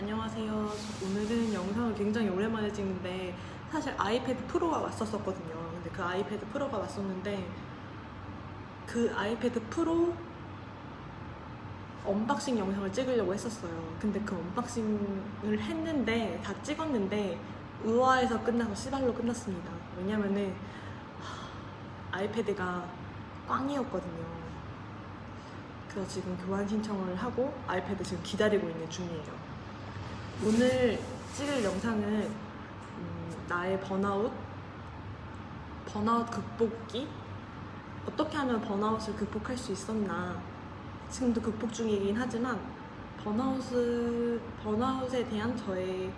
안녕하세요. 오늘은 영상을 굉장히 오랜만에 찍는데 사실 아이패드 프로가 왔었거든요. 근데 그 아이패드 프로가 왔었는데 그 아이패드 프로 언박싱 영상을 찍으려고 했었어요. 근데 그 언박싱을 했는데 다 찍었는데 의아해서 끝나서 씨발로 끝났습니다. 왜냐면은 아이패드가 꽝이었거든요. 그래서 지금 교환 신청을 하고 아이패드 지금 기다리고 있는 중이에요. 오늘 찍을 영상은 나의 번아웃 극복기, 어떻게 하면 번아웃을 극복할 수 있었나. 지금도 극복 중이긴 하지만 번아웃에 대한 저의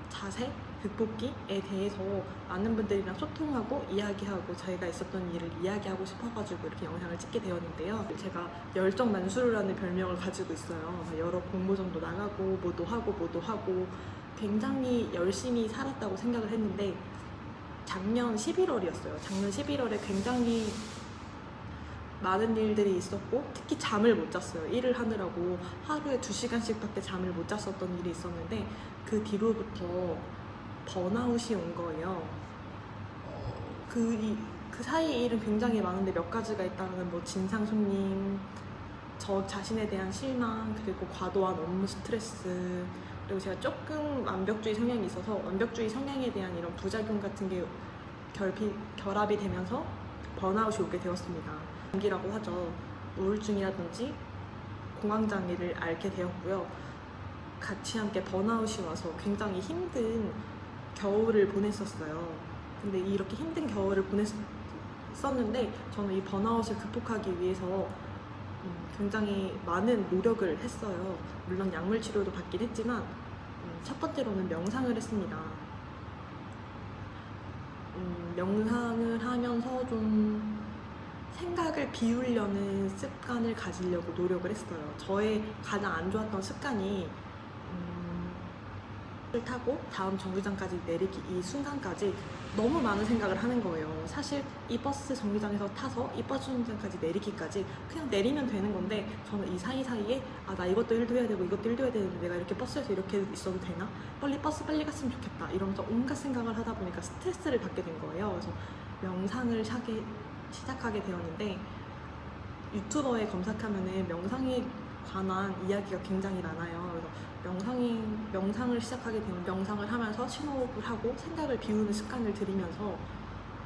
자세, 극복기에 대해서 많은 분들이랑 소통하고 이야기하고 저희가 있었던 일을 이야기하고 싶어가지고 이렇게 영상을 찍게 되었는데요. 제가 열정 만수르라는 별명을 가지고 있어요. 여러 공모전도 나가고 뭐도 하고 굉장히 열심히 살았다고 생각을 했는데 작년 11월이었어요. 작년 11월에 굉장히 많은 일들이 있었고 특히 잠을 못 잤어요. 일을 하느라고 하루에 2시간씩밖에 잠을 못 잤었던 일이 있었는데 그 뒤로부터 번아웃이 온 거예요. 그 사이에 일은 굉장히 많은데 몇 가지가 있다면 뭐 진상 손님, 저 자신에 대한 실망, 그리고 과도한 업무 스트레스, 그리고 제가 조금 완벽주의 성향이 있어서 완벽주의 성향에 대한 이런 부작용 같은 게 결합이 되면서 번아웃이 오게 되었습니다. 감기라고 하죠. 우울증이라든지 공황장애를 앓게 되었고요. 같이 함께 번아웃이 와서 굉장히 힘든 겨울을 보냈었어요. 근데 이렇게 힘든 겨울을 보냈었는데 저는 이 번아웃을 극복하기 위해서 굉장히 많은 노력을 했어요. 물론 약물 치료도 받긴 했지만 첫 번째로는 명상을 했습니다. 명상을 하면서 좀 생각을 비우려는 습관을 가지려고 노력을 했어요. 저의 가장 안 좋았던 습관이 를 타고 다음 정류장까지 내리기 이 순간까지 너무 많은 생각을 하는 거예요. 사실 이 버스 정류장에서 타서 이 버스 정류장까지 내리기까지 그냥 내리면 되는 건데 저는 이 사이사이에 나 이것도 일도 해야 되고 이것도 일도 해야 되는데 내가 이렇게 버스에서 이렇게 있어도 되나? 버스 빨리 갔으면 좋겠다 이러면서 온갖 생각을 하다 보니까 스트레스를 받게 된 거예요. 그래서 명상을 시작하게 되었는데 유튜버에 검색하면은 명상에 관한 이야기가 굉장히 많아요. 그래서 명상을 시작하게 되면 명상을 하면서 심호흡을 하고 생각을 비우는 습관을 들이면서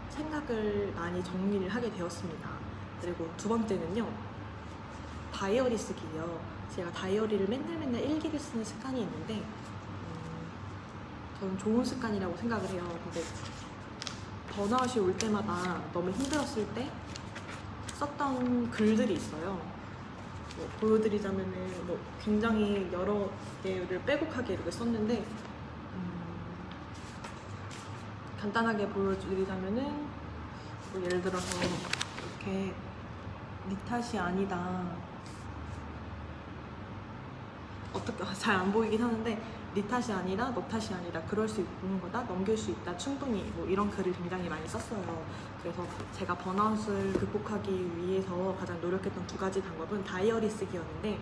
생각을 많이 정리를 하게 되었습니다. 그리고 두 번째는요, 다이어리 쓰기요. 제가 다이어리를 맨날 일기를 쓰는 습관이 있는데 저는 좋은 습관이라고 생각을 해요. 근데 번아웃이 올 때마다 너무 힘들었을 때 썼던 글들이 있어요. 보여드리자면은 굉장히 여러 개를 빼곡하게 이렇게 썼는데 간단하게 보여드리자면은 예를 들어서 이렇게 네 탓이 아니다, 어떻게 잘 안 보이긴 하는데 네 탓이 아니라 너 탓이 아니다, 그럴 수 있는 거다, 넘길 수 있다, 충분히 이런 글을 굉장히 많이 썼어요. 그래서 제가 번아웃을 극복하기 위해서 가장 노력했던 두 가지 방법은 다이어리 쓰기였는데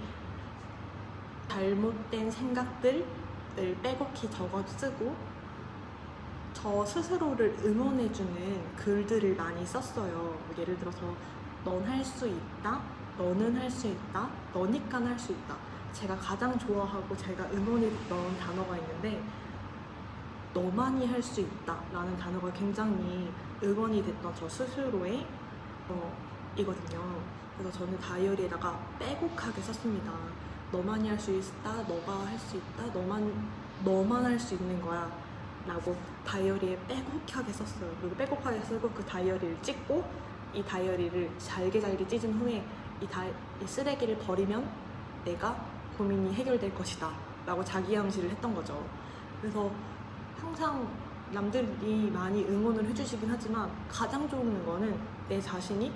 잘못된 생각들을 빼곡히 적어 쓰고 저 스스로를 응원해주는 글들을 많이 썼어요. 예를 들어서 넌 할 수 있다, 너는 할 수 있다, 너니까 할 수 있다. 제가 가장 좋아하고 제가 응원이 넣은 단어가 있는데 너만이 할 수 있다 라는 단어가 굉장히 응원이 됐던 저 스스로의 이거든요. 그래서 저는 다이어리에다가 빼곡하게 썼습니다. 너만이 할 수 있다, 너가 할 수 있다, 너만 할 수 있는 거야 라고 다이어리에 빼곡하게 썼어요. 그리고 빼곡하게 쓰고 그 다이어리를 찍고 이 다이어리를 잘게 찢은 후에 이 쓰레기를 버리면 내가 고민이 해결될 것이다 라고 자기암시를 했던 거죠. 그래서 항상 남들이 많이 응원을 해주시긴 하지만 가장 좋은 거는 내 자신이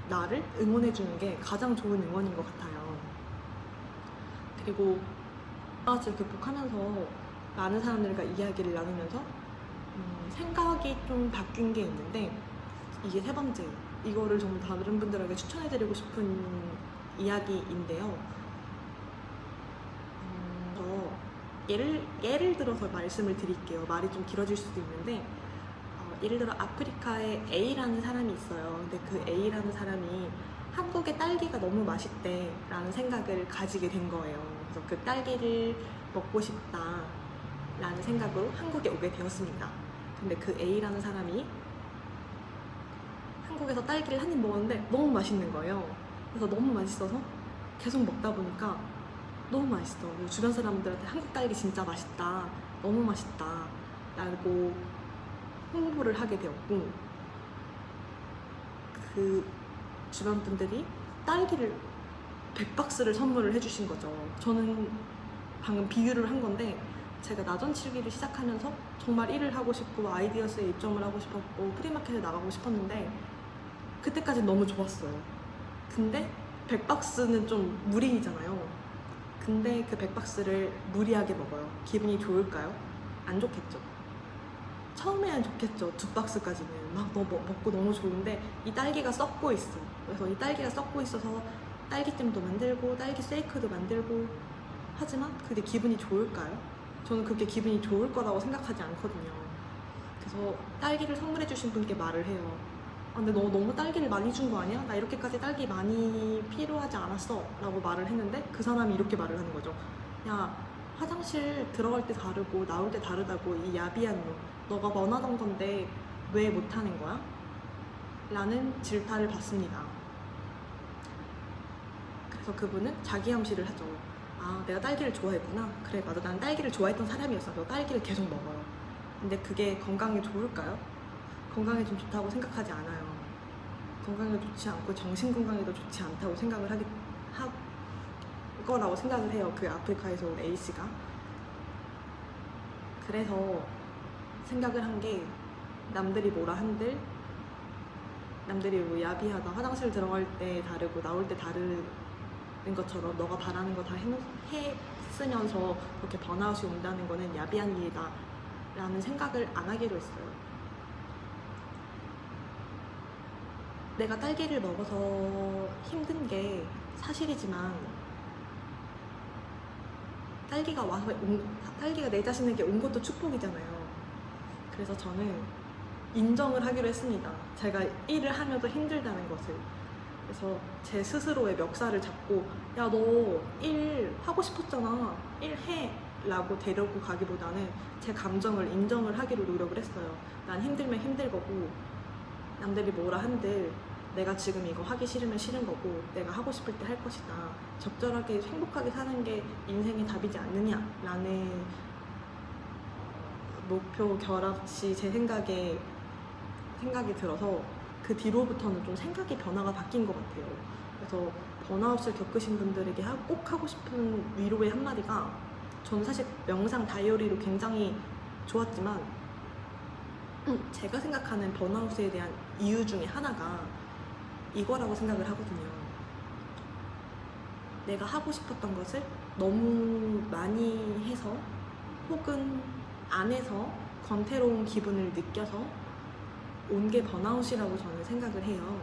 나를 응원해주는 게 가장 좋은 응원인 것 같아요. 그리고 번아웃을 극복하면서 많은 사람들과 이야기를 나누면서 생각이 좀 바뀐 게 있는데 이게 세 번째, 이거를 정말 다른 분들에게 추천해드리고 싶은 이야기인데요. 예를 들어서 말씀을 드릴게요. 말이 좀 길어질 수도 있는데 예를 들어 아프리카에 A라는 사람이 있어요. 근데 그 A라는 사람이 한국의 딸기가 너무 맛있대 라는 생각을 가지게 된 거예요. 그래서 그 딸기를 먹고 싶다 라는 생각으로 한국에 오게 되었습니다. 근데 그 A라는 사람이 한국에서 딸기를 한 입 먹었는데 너무 맛있는 거예요. 그래서 너무 맛있어서 계속 먹다 보니까 너무 맛있어. 그리고 주변 사람들한테 한국 딸기 진짜 맛있다, 너무 맛있다 라고 홍보를 하게 되었고, 그 주변 분들이 딸기를 100박스를 선물을 해주신 거죠. 저는 방금 비유를 한 건데, 제가 나전칠기를 시작하면서 정말 일을 하고 싶고 아이디어스에 입점을 하고 싶었고 프리마켓에 나가고 싶었는데 그때까지는 너무 좋았어요. 근데 100박스는 좀 무리잖아요. 근데 그 100박스를 무리하게 먹어요. 기분이 좋을까요? 안 좋겠죠. 처음에는 좋겠죠. 2박스까지는 막 먹고 너무 좋은데 이 딸기가 썩고 있어. 그래서 이 딸기가 썩고 있어서 딸기잼도 만들고 딸기 쉐이크도 만들고 하지만 그게 기분이 좋을까요? 저는 그게 기분이 좋을 거라고 생각하지 않거든요. 그래서 딸기를 선물해 주신 분께 말을 해요. 근데 너 너무 딸기를 많이 준 거 아니야? 나 이렇게까지 딸기 많이 필요하지 않았어 라고 말을 했는데 그 사람이 이렇게 말을 하는 거죠. 야, 화장실 들어갈 때 다르고 나올 때 다르다고 이 야비한 놈, 너가 원하던 건데 왜 못하는 거야? 라는 질타를 받습니다. 그래서 그분은 자기 암시를 하죠. 아, 내가 딸기를 좋아했구나. 그래, 맞아. 난 딸기를 좋아했던 사람이었어. 그래서 딸기를 계속 먹어요. 근데 그게 건강에 좋을까요? 건강에 좀 좋다고 생각하지 않아요. 건강에 좋지 않고 정신 건강에도 좋지 않다고 생각을 할 거라고 생각을 해요. 그 아프리카에서 온 A씨가. 그래서 생각을 한 게, 남들이 뭐라 한들, 남들이 뭐 야비하다, 화장실 들어갈 때 다르고 나올 때 다른 것처럼 너가 바라는 거 다 했으면서 그렇게 번아웃이 온다는 거는 야비한 일이다 라는 생각을 안 하기로 했어요. 내가 딸기를 먹어서 힘든 게 사실이지만 딸기가 내 자신에게 온 것도 축복이잖아요. 그래서 저는 인정을 하기로 했습니다. 제가 일을 하면서 힘들다는 것을. 그래서 제 스스로의 멱살을 잡고, 야, 너 일 하고 싶었잖아, 일 해 라고 데려고 가기보다는 제 감정을 인정을 하기로 노력을 했어요. 난 힘들면 힘들 거고 남들이 뭐라 한들 내가 지금 이거 하기 싫으면 싫은 거고 내가 하고 싶을 때 할 것이다. 적절하게 행복하게 사는 게 인생의 답이지 않느냐라는 목표 결합시 제 생각이 들어서 그 뒤로부터는 좀 생각의 변화가 바뀐 것 같아요. 그래서 번아웃을 겪으신 분들에게 꼭 하고 싶은 위로의 한마디가, 저는 사실 명상 다이어리로 굉장히 좋았지만 제가 생각하는 번아웃에 대한 이유 중에 하나가 이거라고 생각을 하거든요. 내가 하고 싶었던 것을 너무 많이 해서 혹은 안 해서 권태로운 기분을 느껴서 온 게 번아웃이라고 저는 생각을 해요.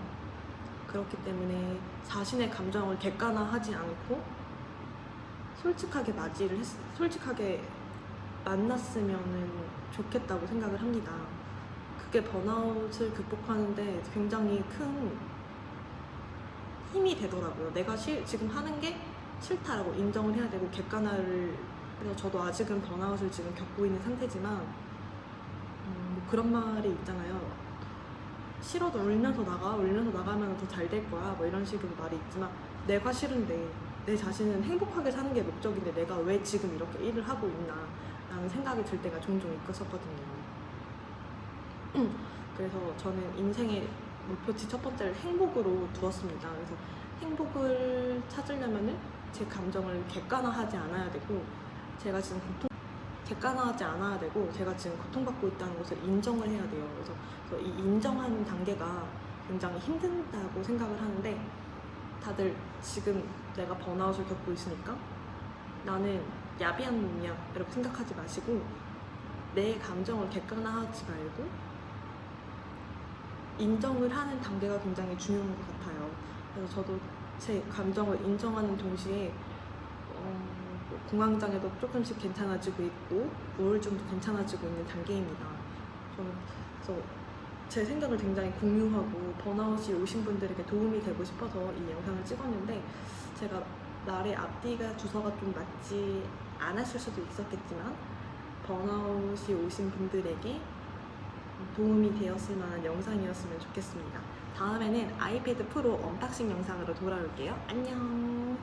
그렇기 때문에 자신의 감정을 객관화하지 않고 솔직하게 만났으면 좋겠다고 생각을 합니다. 그게 번아웃을 극복하는데 굉장히 큰 힘이 되더라고요. 내가 지금 하는 게 싫다라고 인정을 해야 되고 객관화를. 그래서 저도 아직은 번아웃을 지금 겪고 있는 상태지만 뭐 그런 말이 있잖아요. 싫어도 울면서 나가면 더 잘 될 거야, 뭐 이런 식으로 말이 있지만, 내가 싫은데 내 자신은 행복하게 사는 게 목적인데 내가 왜 지금 이렇게 일을 하고 있나 라는 생각이 들 때가 종종 있었거든요. 그래서 저는 인생의 목표치 첫 번째를 행복으로 두었습니다. 그래서 행복을 찾으려면은 제 감정을 객관화하지 않아야 되고, 제가 지금 고통받고 있다는 것을 인정을 해야 돼요. 그래서 이 인정하는 단계가 굉장히 힘든다고 생각을 하는데, 다들 지금 내가 번아웃을 겪고 있으니까 나는 야비한 놈이야 이렇게 생각하지 마시고 내 감정을 객관화하지 말고 인정을 하는 단계가 굉장히 중요한 것 같아요. 그래서 저도 제 감정을 인정하는 동시에 공황장애도 조금씩 괜찮아지고 있고 우울증도 괜찮아지고 있는 단계입니다. 저는 그래서 제 생각을 굉장히 공유하고 번아웃이 오신 분들에게 도움이 되고 싶어서 이 영상을 찍었는데, 제가 말의 앞뒤가 주서가 좀 맞지 않았을 수도 있었겠지만 번아웃이 오신 분들에게 도움이 되었을 만한 영상이었으면 좋겠습니다. 다음에는 아이패드 프로 언박싱 영상으로 돌아올게요. 안녕.